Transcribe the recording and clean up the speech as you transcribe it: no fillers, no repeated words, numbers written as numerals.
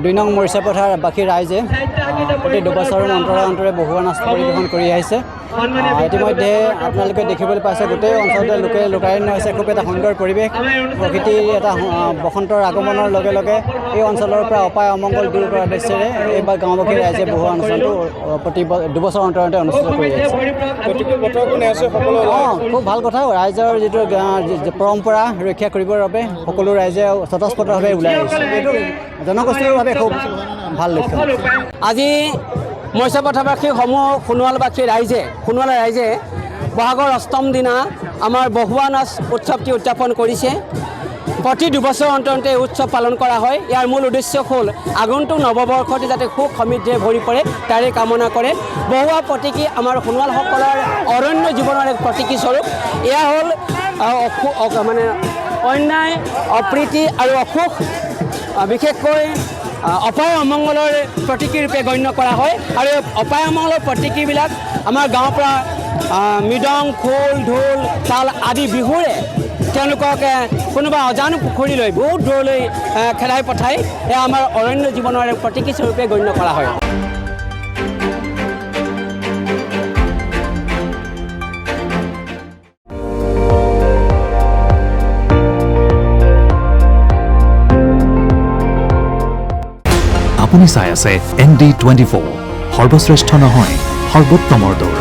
2 নং মৰিচাপথাৰ বাকী ৰাইজে প্ৰতি 2 বছৰৰ অন্তৰে অন্তৰে বহুৱা নাচ পৰিৱেশন কৰি আহিছে। ইতিমধ্যে আপোনালোকে দেখিবলৈ পাইছে গোটেই অঞ্চলতে লোকাৰণ্য হৈছে খুব এটা সুন্দৰ পৰিৱেশ। প্ৰকৃতিৰ এটা বসন্তৰ আগমনৰ লগে লগে এই অঞ্চলৰ পৰা অপায় অমংগল দূৰ কৰাৰ উদ্দেশ্যেৰে এইবাৰ গাঁওবাসী ৰাইজে বহুৱা অনুষ্ঠানটো প্ৰতি 2 বছৰ অন্তৰে অনুষ্ঠিত কৰি আহিছে। খুব ভাল কথা। ৰাইজৰ যিটো পৰম্পৰা ৰক্ষা কৰিবৰ বাবে সকলো ৰাইজে স্বতঃস্ফূৰ্তভাৱে ওলাই আহিছে। এইটো জনগোষ্ঠীৰ বাবে খুব ভাল লক্ষ্য। আজি মৰিচাপথাৰবাসী সমূহ সোণোৱালবাসী ৰাইজে বহাগৰ 8ম দিনা আমাৰ বহুৱা নাচ উৎসৱটি উদযাপন কৰিছে। প্ৰতি 2 বছৰ অন্তৰতে এই উৎসৱ পালন কৰা হয়। ইয়াৰ মূল উদ্দেশ্য হ'ল আগন্তুক নৱবৰ্ষটি যাতে সুখ সমৃদ্ধিৰে ভৰি পৰে তাৰে কামনা কৰে। বহুৱা প্ৰতীকী আমাৰ সোণোৱালসকলৰ অৰণ্য জীৱনৰ এক প্ৰতীকী স্বৰূপ। এয়া হ'ল মানে অন্যায় অপ্ৰীতি আৰু অসুখ বিশেষকৈ অপায় অমংগলৰ প্ৰতীকী ৰূপে গণ্য কৰা হয়। আৰু অপায় অমংগলৰ প্ৰতীকীবিলাক আমাৰ গাঁৱৰ পৰা মৃদং খোল ঢোল তাল আদি বিহুৰে তেওঁলোকক কোনোবা অজানো পুখুৰীলৈ বহুত দূৰলৈ খেদাই পঠায়। এয়া আমাৰ অৰণ্য জীৱনৰ এক প্ৰতীকী স্বৰূপে গণ্য কৰা হয়। আপুনি চাই আছে ND24 সৰ্বশ্ৰেষ্ঠ নহয় সৰ্বোত্তমৰ দৌৰ।